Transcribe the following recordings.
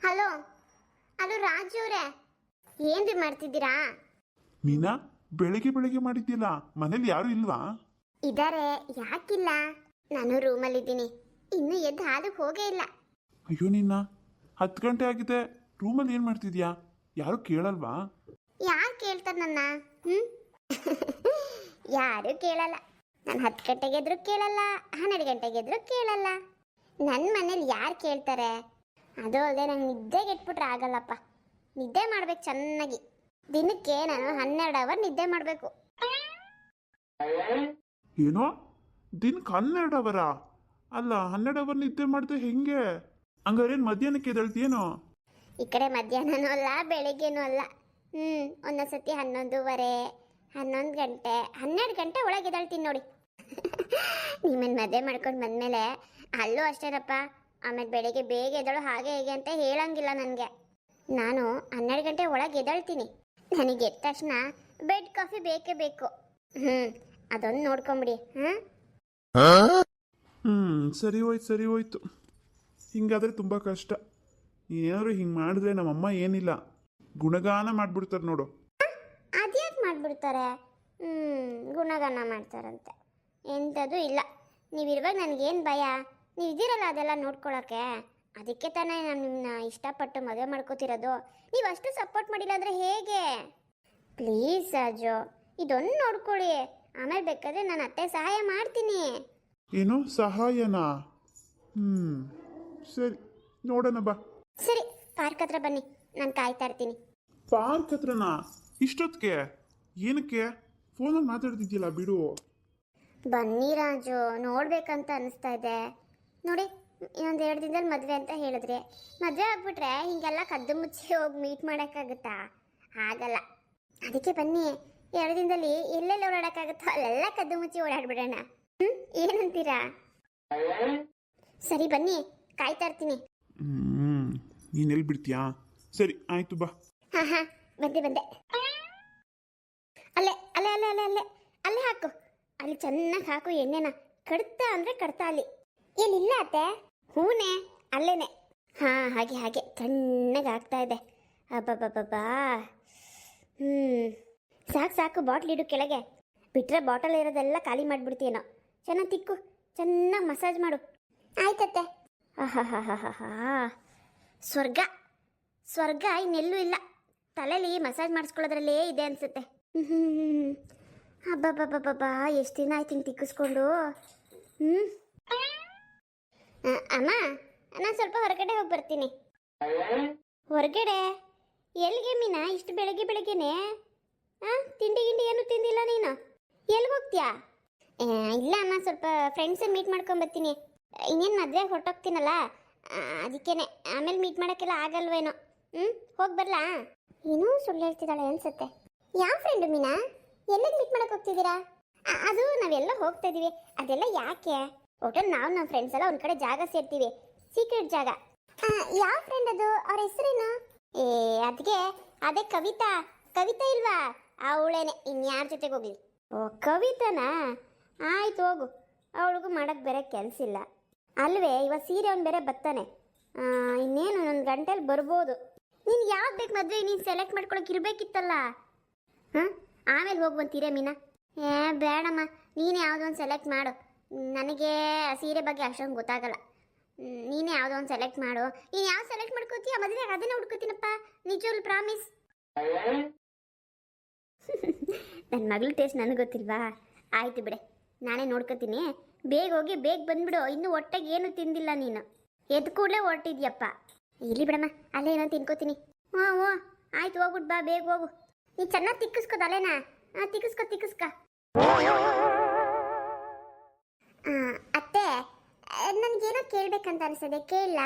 Hello hello Raju ಅವರೇ, ಏನ್ರಿ ಮಾಡ್ತಿದ್ದೀರಾ? ಮೀನಾ, ಬೆಳಿಗ್ಗೆ ಬೆಳಿಗ್ಗೆ ಮಾಡಿದ್ಯಲ್ಲ, ಮನೇಲಿ ಯಾರು ಇಲ್ವಾ? ಇದಾರೆ, ಯಾಕಿಲ್ಲ? ನಾನು ರೂಮಲ್ಲಿದ್ದೀನಿ, ಇನ್ನೂ ಎದ್ದು ಹಾಲಕ್ಕೆ ಹೋಗೇ ಇಲ್ಲ. ಅಯ್ಯೋ ನಿನ್ನ, 10 ಗಂಟೆ ಆಗಿದೆ, ರೂಮಲ್ಲಿ ಏನು ಮಾಡ್ತಿದ್ಯಾ? ಯಾರು ಕೇಳಲ್ವಾ? ಯಾರು ಕೇಳ್ತಾರೆ ನನ್ನ? ಯಾರು ಕೇಳಲ್ಲ. ನಾನು 10 ಗಂಟೆಗೆ ಎದ್ರು ಕೇಳಲ್ಲ, 12 ಗಂಟೆಗೆ ಎದ್ರು ಕೇಳಲ್ಲ. ನನ್ನ ಮನೇಲಿ ಯಾರು ಕೇಳ್ತಾರೆ? ಅದು ಅಲ್ಲದೆ ನಂಗೆ ನಿದ್ದೆ ಕೆಟ್ಬಿಟ್ರೆ ಆಗಲ್ಲಪ್ಪ. ನಿದ್ದೆ ಮಾಡ್ಬೇಕು ಚೆನ್ನಾಗಿ. ದಿನಕ್ಕೆ ನಾನು 12 ಅವರ್ ನಿದ್ದೆ ಮಾಡಬೇಕು. ಏನೋ ದಿನಕ್ಕೆ 12 ಅವರ? ಅಲ್ಲ, 12 ಅವರ್ ನಿದ್ದೆ ಮಾಡಿದೆ ಹೆಂಗೆ? ಹಂಗಾರೇನು ಮಧ್ಯಾಹ್ನಕ್ಕೆ ಎದ್ದೇಳ್ತೀಯೇನೋ? ಈ ಕಡೆ ಮಧ್ಯಾಹ್ನನೂ ಅಲ್ಲ, ಬೆಳಿಗ್ಗೆನೂ ಅಲ್ಲ. ಒಂದೊಂದ್ಸತಿ 11:30, 11 ಗಂಟೆ, 12 ಗಂಟೆ ಒಳಗೆ ಎದ್ದೇಳ್ತೀನಿ ನೋಡಿ. ನಿಮ್ಮನ್ನು ಮದುವೆ ಮಾಡ್ಕೊಂಡು ಬಂದಮೇಲೆ ಅಲ್ಲೂ ಅಷ್ಟೇನಪ್ಪ. ಆಮೇಲೆ ಬೆಳಿಗ್ಗೆ ಬೇಗ ಎದ್ದೇಳು ಹಾಗೆ ಹೇಗೆ ಅಂತ ಹೇಳಂಗಿಲ್ಲ ನನಗೆ. ನಾನು 12 ಗಂಟೆ ಒಳಗೆ ಎದ್ದೇಳ್ತೀನಿ. ನನಗೆ ಎದ್ದ ತಕ್ಷಣ ಬೆಡ್ ಕಾಫಿ ಬೇಕೇ ಬೇಕು. ಅದೊಂದು ನೋಡ್ಕೊಂಬಿಡಿ. ಸರಿ ಹೋಯ್ತು. ಹಿಂಗಾದ್ರೆ ತುಂಬ ಕಷ್ಟ. ಏನಾದ್ರು ಹಿಂಗೆ ಮಾಡಿದ್ರೆ ನಮ್ಮಮ್ಮ ಏನಿಲ್ಲ ಗುಣಗಾನ ಮಾಡ್ಬಿಡ್ತಾರೆ ನೋಡು. ಅದ್ಯಾಕೆ ಮಾಡ್ಬಿಡ್ತಾರೆ? ಗುಣಗಾನ ಮಾಡ್ತಾರಂತೆ. ಎಂಥದ್ದು ಇಲ್ಲ. ನೀವಿರುವಾಗ ನನಗೇನು ಭಯ? ನೀವು ಇದ್ದೀರಲ್ಲ ಅದೆಲ್ಲ ನೋಡ್ಕೊಳಕ್ಕೆ. ಅದಕ್ಕೆ ತಾನೇ ನಾನು ನಿಮ್ಮನ್ನ ಇಷ್ಟಪಟ್ಟು ಮದುವೆ ಮಾಡ್ಕೋತಿರೋದು. ನೀವು ಅಷ್ಟು ಸಪೋರ್ಟ್ ಮಾಡಿಲ್ಲ ಅಂದರೆ ಹೇಗೆ? ಪ್ಲೀಸ್ ರಾಜು, ಇದೊಂದು ನೋಡ್ಕೊಳ್ಳಿ. ಆಮೇಲೆ ಬೇಕಾದ್ರೆ ನಾನು ಅತ್ತೆ ಸಹಾಯ ಮಾಡ್ತೀನಿ. ಏನು ಸಹಾಯನಾ? ಸರಿ, ನೋಡೋಣ ಬಾ. ಸರಿ, ಪಾರ್ಕ್ ಹತ್ರ ಬನ್ನಿ, ನಾನು ಕಾಯ್ತಾ ಇರ್ತೀನಿ. ಪಾರ್ಕ್ ಹತ್ರನಾ? ಇಷ್ಟೊತ್ತಿಗೆ? ಏನಕ್ಕೆ? ಫೋನಲ್ಲಿ ಮಾತಾಡ್ತಿದ್ಯಲ್ಲ, ಬಿಡು. ಬನ್ನಿ ರಾಜು, ನೋಡ್ಬೇಕಂತ ಅನಿಸ್ತಾ ಇದೆ. ನೋಡಿ, ಇನ್ನೊಂದು 2 ದಿನದಲ್ಲಿ ಮದುವೆ ಅಂತ ಹೇಳಿದ್ರಿ. ಮದುವೆ ಆಗ್ಬಿಟ್ರೆ ಹಿಂಗೆಲ್ಲ ಕದ್ದು ಮುಚ್ಚಿ ಹೋಗಿ ಮೀಟ್ ಮಾಡೋಕ್ಕಾಗುತ್ತಾ? ಆಗಲ್ಲ. ಅದಕ್ಕೆ ಬನ್ನಿ, 2 ದಿನದಲ್ಲಿ ಎಲ್ಲೆಲ್ಲಿ ಓಡಾಡೋಕ್ಕಾಗುತ್ತೋ ಅಲ್ಲೆಲ್ಲ ಕದ್ದು ಮುಚ್ಚಿ ಓಡಾಡ್ಬಿಡೋಣ. ಏನಂತೀರಾ? ಸರಿ ಬನ್ನಿ, ಕಾಯ್ತಾ ಇರ್ತೀನಿ. ನೀನು ಎಲ್ಲಿ ಬಿಡ್ತೀಯಾ? ಸರಿ ಆಯ್ತು ಬಾ. ಹಾ, ಬಂದೆ. ಅಲ್ಲೇ ಅಲ್ಲೇ ಅಲ್ಲೇ ಅಲ್ಲೇ ಅಲ್ಲೇ ಅಲ್ಲೇ ಹಾಕು. ಅಲ್ಲಿ ಚೆನ್ನಾಗಿ ಹಾಕು ಎಣ್ಣೆನ. ಕಡ್ತಾ ಅಂದರೆ ಕಡ್ತಾ ಅಲ್ಲಿ. ಏನಿಲ್ಲ ಅತ್ತೆ? ಹೂನೇ, ಅಲ್ಲೇನೆ. ಹಾಗೆ ತಣ್ಣಗೆ ಆಗ್ತಾ ಇದೆ. ಅಬ್ಬಬ್ಬಬ್ಬಾ. ಸಾಕು, ಬಾಟ್ಲ್ ಇಡು ಕೆಳಗೆ. ಬಿಟ್ಟರೆ ಬಾಟಲ್ ಇರೋದೆಲ್ಲ ಖಾಲಿ ಮಾಡಿಬಿಡ್ತೀನೋ. ಚೆನ್ನಾಗಿ ತಿಕ್ಕು, ಚೆನ್ನಾಗಿ ಮಸಾಜ್ ಮಾಡು. ಆಯ್ತತ್ತೆ. ಆಹಾ, ಸ್ವರ್ಗ ಇನ್ನೆಲ್ಲೂ ಇಲ್ಲ. ತಲೆಯಲ್ಲಿ ಮಸಾಜ್ ಮಾಡಿಸ್ಕೊಳ್ಳೋದ್ರಲ್ಲೇ ಇದೆ ಅನ್ಸುತ್ತೆ. ಹಬ್ಬಬ್ಬಬ್ಬಬ್ಬಾ, ಎಷ್ಟು ದಿನ ಆಯ್ತು ಹಿಂಗೆ ತಿಕ್ಕಿಸ್ಕೊಂಡು. ಅಮ್ಮ, ನಾನು ಸ್ವಲ್ಪ ಹೊರಗಡೆ ಹೋಗಿ ಬರ್ತೀನಿ. ಹೊರಗಡೆ? ಎಲ್ಲಿಗೆ ಮೀನಾ? ಇಷ್ಟು ಬೆಳಗ್ಗೆನೆ? ತಿಂಡಿ ಏನು ತಿಂದಿಲ್ಲ ನೀನು? ಎಲ್ಲಿಗೆ ಹೋಗ್ತೀಯಾ? ಇಲ್ಲ ಅಮ್ಮ, ಸ್ವಲ್ಪ ಫ್ರೆಂಡ್ಸನ್ನ ಮೀಟ್ ಮಾಡ್ಕೊಂಬರ್ತೀನಿ. ಇನ್ನೇನು ಮದುವೆಗೆ ಹೊರಟೋಗ್ತೀನಲ್ಲ, ಅದಕ್ಕೇನೆ. ಆಮೇಲೆ ಮೀಟ್ ಮಾಡೋಕ್ಕೆಲ್ಲ ಆಗಲ್ವೇನೋ. ಹೋಗಿ ಬರಲಾ? ಏನೂ ಸುಳ್ಳು ಹೇಳ್ತಿದ್ದಾಳೆ ಅನ್ಸುತ್ತೆ. ಯಾವ ಫ್ರೆಂಡು ಮೀನಾ? ಎಲ್ಲಿಗೆ ಮೀಟ್ ಮಾಡಕ್ಕೆ ಹೋಗ್ತಿದ್ದೀರಾ? ಅದು ನಾವೆಲ್ಲ ಹೋಗ್ತಾ ಇದ್ದೀವಿ. ಅದೆಲ್ಲ ಯಾಕೆ? ಒಟ್ಟಲ್ಲಿ ನಾವು ನಮ್ಮ ಫ್ರೆಂಡ್ಸ್ ಎಲ್ಲ ಒಂದು ಕಡೆ ಜಾಗ ಸೇರ್ತೀವಿ, ಸೀಕ್ರೆಟ್ ಜಾಗ. ಯಾವ ಫ್ರೆಂಡ್ ಅದು? ಅವ್ರ ಹೆಸರೇನು? ಅದಕ್ಕೆ ಅದೇ ಕವಿತಾ ಇಲ್ವಾ? ಅವಳೇನೆ. ಇನ್ಯಾರ ಜೊತೆಗೆ ಹೋಗ್ಲಿ? ಓ, ಕವಿತಾನಾ? ಆಯ್ತು, ಹೋಗು. ಅವಳಿಗೂ ಮಾಡೋಕ್ಕೆ ಬೇರೆ ಕೆಲಸ ಇಲ್ಲ ಅಲ್ವೇ? ಇವಾಗ ಸೀರೆ ಅವ್ನು ಬೇರೆ ಬರ್ತಾನೆ. ಇನ್ನೇನು 1 ಗಂಟೆಲಿ ಬರ್ಬೋದು. ನೀನು ಯಾವ್ದು ಬೇಕು ಮದುವೆ ನೀನು ಸೆಲೆಕ್ಟ್ ಮಾಡ್ಕೊಳಕ್ಕೆ ಇರಬೇಕಿತ್ತಲ್ಲ. ಆಮೇಲೆ ಹೋಗುವಂತೀರೇ ಮೀನಾ? ಬೇಡಮ್ಮ, ನೀನೇ ಯಾವುದೋ ಒಂದು ಸೆಲೆಕ್ಟ್ ಮಾಡು. ನನಗೆ ಸೀರೆ ಬಗ್ಗೆ ಅಷ್ಟೊಂದು ಗೊತ್ತಾಗಲ್ಲ. ನೀನೇ ಯಾವುದೋ ಒಂದು ಸೆಲೆಕ್ಟ್ ಮಾಡು. ನೀನು ಯಾವ ಸೆಲೆಕ್ಟ್ ಮಾಡ್ಕೋತೀಯ ಮದುವೆಗೆ ಅದನ್ನೇ ಹುಡ್ಕೋತೀನಪ್ಪ. ನಿಜವಲ್ಲ, ಪ್ರಾಮಿಸ್. ನನ್ನ ಮಗಳ ಟೇಸ್ಟ್ ನನಗೆ ಗೊತ್ತಿಲ್ವಾ? ಆಯ್ತು ಬಿಡೆ, ನಾನೇ ನೋಡ್ಕೋತೀನಿ. ಬೇಗ ಹೋಗಿ ಬೇಗ ಬಂದ್ಬಿಡು. ಇನ್ನೂ ಹೊಟ್ಟೆಗೆ ಏನು ತಿಂದಿಲ್ಲ ನೀನು. ಎದ್ದು ಕೂಡಲೇ ಹೊರಟಿದ್ಯಪ್ಪ. ಇಲ್ಲಿ ಬಿಡಮ್ಮ, ಅಲ್ಲೇ ಏನೋ ತಿನ್ಕೋತೀನಿ. ಹ್ಞೂ ಆಯ್ತು, ಹೋಗ್ಬಿಟ್ಟು ಬಾ, ಬೇಗ ಹೋಗು. ನೀನು ಚೆನ್ನಾಗಿ ತಿಕ್ಕಿಸ್ಕೋದು ಅಲ್ಲೇನಾ? ತಿಕ್ಕಿಸ್ಕ. ಅತ್ತೆ, ನನಗೇನೋ ಕೇಳ್ಬೇಕಂತ ಅನಿಸ್ತದೆ, ಕೇಳಲ್ಲ?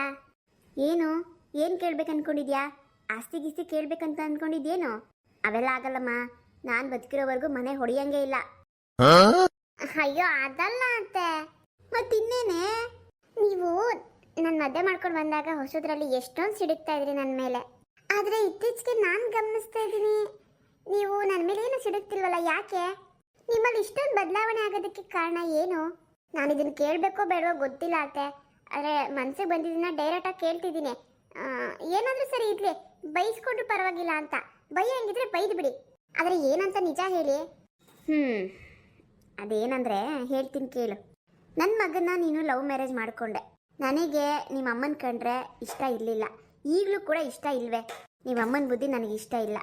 ಏನು ಕೇಳ್ಬೇಕು ಅನ್ಕೊಂಡಿದ್ಯಾ? ಆಸ್ತಿ ಗೀಸ್ತಿ ಕೇಳ್ಬೇಕಂತ ಅನ್ಕೊಂಡಿದ್ಯೇನು? ಅವೆಲ್ಲ ಆಗಲ್ಲಮ್ಮ. ನಾನು ಬದುಕಿರೋವರೆಗೂ ಮನೆ ಹೊಡೆಯಂಗೆ ಇಲ್ಲ. ಅಯ್ಯೋ, ಅದಲ್ಲ ಅತ್ತೆ. ಮತ್ತಿನ್ನೇನೆ? ನೀವು ನನ್ನ ಮದುವೆ ಮಾಡ್ಕೊಂಡು ಬಂದಾಗ ಹೊಸದ್ರಲ್ಲಿ ಎಷ್ಟೊಂದು ಸಿಡುಕ್ತಾ ಇದ್ರಿ ನನ್ನ ಮೇಲೆ. ಆದರೆ ಇತ್ತೀಚೆಗೆ ನಾನು ಗಮನಿಸ್ತಾ ಇದ್ದೀನಿ, ನೀವು ನನ್ನ ಮೇಲೆ ಏನು ಸಿಡುಕ್ತಿಲ್ವಲ್ಲ, ಯಾಕೆ? ನಿಮ್ಮಲ್ಲಿ ಇಷ್ಟೊಂದು ಬದಲಾವಣೆ ಆಗೋದಕ್ಕೆ ಕಾರಣ ಏನು? ನಾನು ಇದನ್ನು ಕೇಳಬೇಕೋ ಬೇಡವೋ ಗೊತ್ತಿಲ್ಲ ಅತ್ತೆ. ಆದರೆ ಮನಸ್ಸಿಗೆ ಬಂದಿದ್ದನ್ನ ಡೈರೆಕ್ಟಾಗಿ ಕೇಳ್ತಿದ್ದೀನಿ. ಏನಾದ್ರೂ ಸರಿ ಇರ್ಲಿ, ಬೈಸ್ಕೊಂಡ್ರು ಪರವಾಗಿಲ್ಲ ಅಂತ. ಬೈ ಹಂಗಿದ್ರೆ ಬೈದು ಬಿಡಿ. ಆದರೆ ಏನಂತ ನಿಜ ಹೇಳಿ. ಅದೇನಂದ್ರೆ ಹೇಳ್ತೀನಿ ಕೇಳು. ನನ್ನ ಮಗನ್ನ ನೀನು ಲವ್ ಮ್ಯಾರೇಜ್ ಮಾಡಿಕೊಂಡೆ. ನನಗೆ ನಿಮ್ಮ ಅಮ್ಮನ ಕಂಡ್ರೆ ಇಷ್ಟ ಇರಲಿಲ್ಲ, ಈಗಲೂ ಕೂಡ ಇಷ್ಟ ಇಲ್ವೇ. ನಿಮ್ಮ ಅಮ್ಮನ ಬುದ್ಧಿ ನನಗೆ ಇಷ್ಟ ಇಲ್ಲ.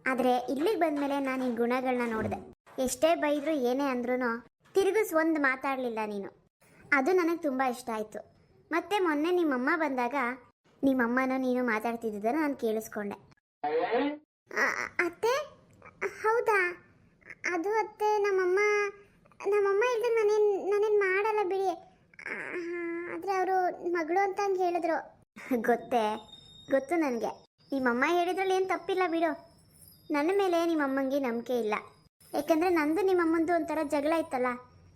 ಆದರೆ ಇಲ್ಲಿಗೆ ಬಂದಮೇಲೆ ನಾನು ನಿನ್ನ ಗುಣಗಳನ್ನ ನೋಡಿದೆ. ಎಷ್ಟೇ ಬೈದರೂ ಏನೇ ಅಂದ್ರೂ ತಿರುಗಿಸ್ ಒಂದು ಮಾತಾಡಲಿಲ್ಲ ನೀನು. ಅದು ನನಗೆ ತುಂಬ ಇಷ್ಟ ಆಯಿತು. ಮತ್ತು ಮೊನ್ನೆ ನಿಮ್ಮಮ್ಮ ಬಂದಾಗ ನಿಮ್ಮಮ್ಮನೂ ನೀನು ಮಾತಾಡ್ತಿದ್ದನ್ನು ನಾನು ಕೇಳಿಸ್ಕೊಂಡೆ. ಅತ್ತೆ, ಹೌದಾ? ಅದು ಅತ್ತೆ, ನಮ್ಮಮ್ಮ ಇಲ್ದಂಗೆ ನಾನೇನು ಮಾಡಲ್ಲ ಬಿಡಿ. ಆದರೆ ಅವರು ಮಗಳು ಅಂತ ಹಂಗೆ ಹೇಳಿದ್ರು. ಗೊತ್ತು ನನಗೆ. ನಿಮ್ಮಮ್ಮ ಹೇಳಿದ್ರಲ್ಲಿ ಏನು ತಪ್ಪಿಲ್ಲ ಬಿಡು. ನನ್ನ ಮೇಲೆ ನಿಮ್ಮಮ್ಮಂಗೆ ನಂಬಿಕೆ ಇಲ್ಲ. ಯಾಕಂದರೆ ನಂದು ನಿಮ್ಮಮ್ಮಂದು ಒಂಥರ ಜಗಳ ಇತ್ತಲ್ಲ,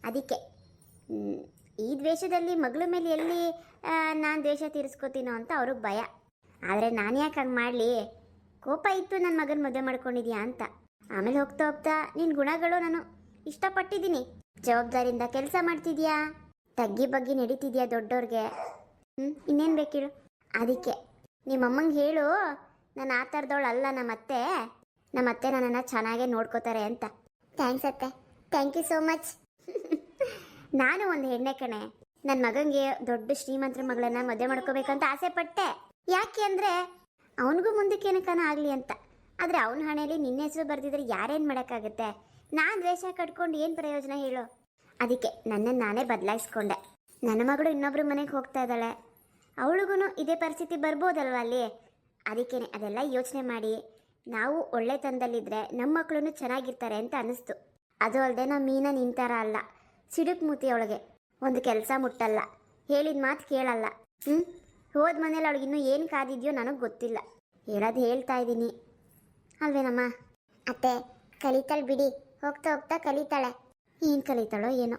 ಅದಕ್ಕೆ. ಈ ದ್ವೇಷದಲ್ಲಿ ಮಗಳ ಮೇಲೆ ಎಲ್ಲಿ ನಾನು ದ್ವೇಷ ತೀರಿಸ್ಕೋತೀನೋ ಅಂತ ಅವ್ರಿಗೆ ಭಯ. ಆದರೆ ನಾನು ಯಾಕೆ ಹಂಗೆ ಮಾಡಲಿ? ಕೋಪ ಇತ್ತು ನನ್ನ ಮಗನ ಮದುವೆ ಮಾಡ್ಕೊಂಡಿದ್ಯಾ ಅಂತ. ಆಮೇಲೆ ಹೋಗ್ತಾ ಹೋಗ್ತಾ ನಿನ್ನ ಗುಣಗಳು ನಾನು ಇಷ್ಟಪಟ್ಟಿದ್ದೀನಿ. ಜವಾಬ್ದಾರಿಯಿಂದ ಕೆಲಸ ಮಾಡ್ತಿದ್ಯಾ, ತಗ್ಗಿ ಬಗ್ಗೆ ನಡೀತಿದ್ಯಾ ದೊಡ್ಡವ್ರಿಗೆ. ಇನ್ನೇನು ಬೇಕಿರು? ಅದಕ್ಕೆ ನಿಮ್ಮಮ್ಮಂಗೆ ಹೇಳು, ನಾನು ಆ ಥರದವಳು ಅಲ್ಲ. ನಮ್ಮತ್ತೆ ನನ್ನನ್ನು ಚೆನ್ನಾಗೇ ನೋಡ್ಕೋತಾರೆ ಅಂತ. ಥ್ಯಾಂಕ್ಸ್ ಅತ್ತೆ, ಥ್ಯಾಂಕ್ ಯು ಸೋ ಮಚ್. ನಾನು ಒಂದು ಹೆಣ್ಣೆ ಕಣೆ. ನನ್ನ ಮಗನಿಗೆ ದೊಡ್ಡ ಶ್ರೀಮಂತರ ಮಗಳನ್ನ ಮದುವೆ ಮಾಡ್ಕೋಬೇಕಂತ ಆಸೆ ಪಟ್ಟೆ. ಯಾಕೆ ಅಂದರೆ ಅವನಿಗೂ ಮುಂದಕ್ಕೆ ಏನಕ್ಕನ ಆಗಲಿ ಅಂತ. ಆದರೆ ಅವನ ಹಣೆಯಲ್ಲಿ ನಿನ್ನ ಹೆಸರು ಬರೆದಿದ್ರೆ ಯಾರೇನು ಮಾಡೋಕ್ಕಾಗುತ್ತೆ? ನಾನು ದ್ವೇಷ ಕಟ್ಕೊಂಡು ಏನು ಪ್ರಯೋಜನ ಹೇಳು? ಅದಕ್ಕೆ ನನ್ನನ್ನು ನಾನೇ ಬದಲಾಯಿಸ್ಕೊಂಡೆ. ನನ್ನ ಮಗಳು ಇನ್ನೊಬ್ರ ಮನೆಗೆ ಹೋಗ್ತಾ ಇದ್ದಾಳೆ, ಅವಳಿಗೂ ಇದೇ ಪರಿಸ್ಥಿತಿ ಬರ್ಬೋದಲ್ವ ಅಲ್ಲಿ. ಅದಕ್ಕೇನೆ ಅದೆಲ್ಲ ಯೋಚನೆ ಮಾಡಿ ನಾವು ಒಳ್ಳೆ ತಂದಲ್ಲಿದ್ದರೆ ನಮ್ಮ ಮಕ್ಕಳು ಚೆನ್ನಾಗಿರ್ತಾರೆ ಅಂತ ಅನ್ನಿಸ್ತು. ಅದು ಅಲ್ಲದೆ ನಮ್ಮ ಮೀನ ನಿಂತಾರ ಅಲ್ಲ, ಸಿಡುಕ್ ಮೂತಿಯೊಳಗೆ ಒಂದು ಕೆಲಸ ಮುಟ್ಟಲ್ಲ, ಹೇಳಿದ ಮಾತು ಕೇಳಲ್ಲ. ಹೋದ ಮನೇಲಿ ಅವಳಿಗೆ ಇನ್ನೂ ಏನು ಕಾದಿದೆಯೋ ನನಗೆ ಗೊತ್ತಿಲ್ಲ. ಹೇಳೋದು ಹೇಳ್ತಾ ಇದ್ದೀನಿ ಅಲ್ವೇನಮ್ಮ? ಅತ್ತೆ, ಕಲಿತಾಳೆ ಬಿಡಿ, ಹೋಗ್ತಾ ಹೋಗ್ತಾ ಕಲಿತಾಳೆ. ಏನು ಕಲಿತಾಳೋ ಏನೋ,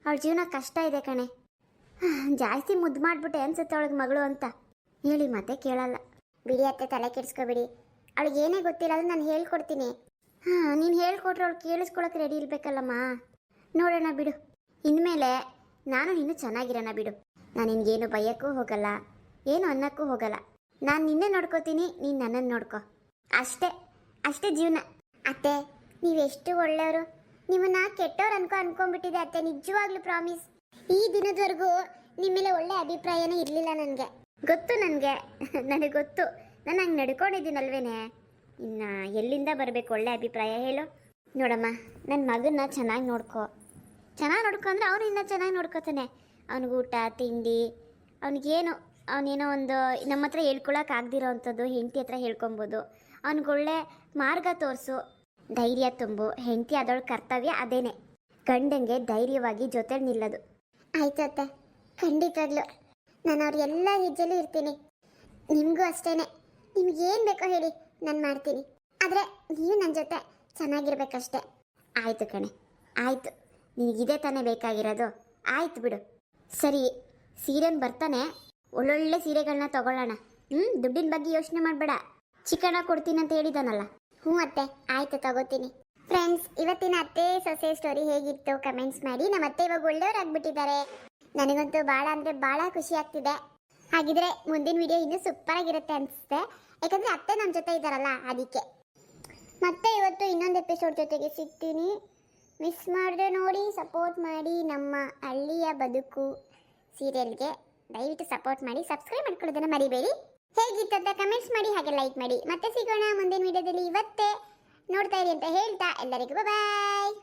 ಅವಳ ಜೀವನ ಕಷ್ಟ ಇದೆ ಕಣೆ. ಜಾಸ್ತಿ ಮುದ್ದು ಮಾಡಿಬಿಟ್ಟೆ ಅನ್ಸುತ್ತೆ ಅವಳಿಗೆ ಮಗಳು ಅಂತ. ಹೇಳಿ ಮತ್ತೆ ಕೇಳಲ್ಲ. ಬಿಡಿ ಅತ್ತೆ, ತಲೆ ಕೆಡಿಸ್ಕೊಬಿಡಿ. ಅವಳಿಗೆ ಏನೇ ಗೊತ್ತಿಲ್ಲ ಅದು ನಾನು ಹೇಳ್ಕೊಡ್ತೀನಿ. ನೀನು ಹೇಳ್ಕೊಟ್ರೆ ಅವಳು ಕೇಳಿಸ್ಕೊಳಕ್ಕೆ ರೆಡಿ ಇರಬೇಕಲ್ಲಮ್ಮ. ನೋಡೋಣ ಬಿಡು, ಇನ್ಮೇಲೆ ನಾನು ನೀನು ಚೆನ್ನಾಗಿರೋಣ ಬಿಡು. ನಾನು ನಿನಗೇನು ಬೈಯೋಕ್ಕೂ ಹೋಗಲ್ಲ, ಏನು ಅನ್ನೋಕ್ಕೂ ಹೋಗಲ್ಲ. ನಾನು ನಿನ್ನೆ ನೋಡ್ಕೋತೀನಿ, ನೀನು ನನ್ನನ್ನು ನೋಡ್ಕೊ. ಅಷ್ಟೇ ಜೀವನ. ಅತ್ತೆ, ನೀವೆಷ್ಟು ಒಳ್ಳೆಯವರು. ನಿಮ್ಮನ್ನ ಕೆಟ್ಟವ್ರು ಅನ್ಕೊಂಡ್ಬಿಟ್ಟಿದೆ ಅತ್ತೆ, ನಿಜವಾಗ್ಲೂ ಪ್ರಾಮಿಸ್. ಈ ದಿನದವರೆಗೂ ನಿಮ್ಮ ಮೇಲೆ ಒಳ್ಳೆ ಅಭಿಪ್ರಾಯನೇ ಇರಲಿಲ್ಲ ನನಗೆ. ಗೊತ್ತು ನನಗೆ ಗೊತ್ತು. ನಾನು ಹಂಗೆ ನಡ್ಕೊಂಡಿದ್ದೀನಲ್ವೇನೆ. ಇನ್ನು ಎಲ್ಲಿಂದ ಬರಬೇಕು ಒಳ್ಳೆ ಅಭಿಪ್ರಾಯ ಹೇಳು? ನೋಡಮ್ಮ, ನನ್ನ ಮಗನ್ನ ಚೆನ್ನಾಗಿ ನೋಡ್ಕೊ ಅಂದರೆ ಅವನು ಇನ್ನೂ ಚೆನ್ನಾಗಿ ನೋಡ್ಕೋತಾನೆ. ಅವ್ನಿಗೆ ಊಟ ತಿಂಡಿ, ಅವನೇನೋ ಒಂದು ನಮ್ಮ ಹತ್ರ ಹೇಳ್ಕೊಳಕ್ಕಾಗ್ದಿರೋ ಅಂಥದ್ದು ಹೆಂಡತಿ ಹತ್ರ ಹೇಳ್ಕೊಬೋದು. ಅವ್ನಿಗೊಳ್ಳೆ ಮಾರ್ಗ ತೋರಿಸು, ಧೈರ್ಯ ತುಂಬು. ಹೆಂಡತಿ ಆದವಳ ಕರ್ತವ್ಯ ಅದೇನೆ, ಗಂಡಂಗೆ ಧೈರ್ಯವಾಗಿ ಜೊತೆ ನಿಲ್ಲೋದು. ಆಯ್ತು ಅತ್ತೆ, ಖಂಡಿತವಾಗ್ಲು ನಾನು ಅವ್ರ ಎಲ್ಲ ಹೆಜ್ಜೆಲ್ಲೂ ಇರ್ತೀನಿ. ನಿಮಗೂ ಅಷ್ಟೇ, ನಿಮ್ಗೇನು ಬೇಕೋ ಹೇಳಿ, ನಾನು ಮಾಡ್ತೀನಿ. ಆದರೆ ನೀವು ನನ್ನ ಜೊತೆ ಚೆನ್ನಾಗಿರ್ಬೇಕಷ್ಟೆ. ಆಯಿತು ಕಣೆ, ಆಯಿತು. ನಿನಗಿದೇ ತಾನೇ ಬೇಕಾಗಿರೋದು. ಆಯ್ತು ಬಿಡು. ಸರಿ, ಸೀರೆನ್ ಬರ್ತಾನೆ, ಒಳ್ಳೊಳ್ಳೆ ಸೀರೆಗಳನ್ನ ತಗೊಳ್ಳೋಣ. ದುಡ್ಡಿನ ಬಗ್ಗೆ ಯೋಚನೆ ಮಾಡಬೇಡ. ಚಿಕನ ಕೊಡ್ತೀನಿ ಅಂತ ಹೇಳಿದಾನಲ್ಲ. ಅತ್ತೆ, ಆಯಿತು, ತಗೋತೀನಿ. ಫ್ರೆಂಡ್ಸ್, ಇವತ್ತಿನ ಅತ್ತೆ ಸೊಸೆ ಸ್ಟೋರಿ ಹೇಗಿತ್ತು ಕಮೆಂಟ್ಸ್ ಮಾಡಿ. ನಮ್ಮ ಅತ್ತೆ ಇವಾಗ ಒಳ್ಳೆಯವ್ರಾಗ್ಬಿಟ್ಟಿದ್ದಾರೆ. ನನಗಂತೂ ಭಾಳ ಅಂದರೆ ಭಾಳ ಖುಷಿ ಆಗ್ತಿದೆ. ಹಾಗಿದ್ರೆ ಮುಂದಿನ ವಿಡಿಯೋ ಇನ್ನೂ ಸೂಪರ್ ಆಗಿರುತ್ತೆ ಅನಿಸುತ್ತೆ. ಯಾಕಂದರೆ ಅತ್ತೆ ನಮ್ಮ ಜೊತೆ ಇದ್ದಾರಲ್ಲ, ಅದಕ್ಕೆ. ಮತ್ತೆ ಇವತ್ತು ಇನ್ನೊಂದು ಎಪಿಸೋಡ್ ಜೊತೆಗೆ ಸಿಗ್ತೀನಿ. ಮಿಸ್ ಮಾಡಿದ್ರೆ ನೋಡಿ, ಸಪೋರ್ಟ್ ಮಾಡಿ. ನಮ್ಮ ಹಳ್ಳಿಯ ಬದುಕು ಸೀರಿಯಲ್ಗೆ ದಯವಿಟ್ಟು ಸಪೋರ್ಟ್ ಮಾಡಿ. ಸಬ್ಸ್ಕ್ರೈಬ್ ಮಾಡ್ಕೊಳ್ಳೋದನ್ನು ಮರಿಬೇಡಿ. ಹೇಗಿತ್ತು ಅಂತ ಕಮೆಂಟ್ಸ್ ಮಾಡಿ, ಹಾಗೆ ಲೈಕ್ ಮಾಡಿ. ಮತ್ತೆ ಸಿಗೋಣ ಮುಂದಿನ ವಿಡಿಯೋದಲ್ಲಿ. ಇವತ್ತೇ ನೋಡ್ತಾ ಇರಿ ಅಂತ ಹೇಳ್ತಾ ಎಲ್ಲರಿಗೂ ಬಾಯ್.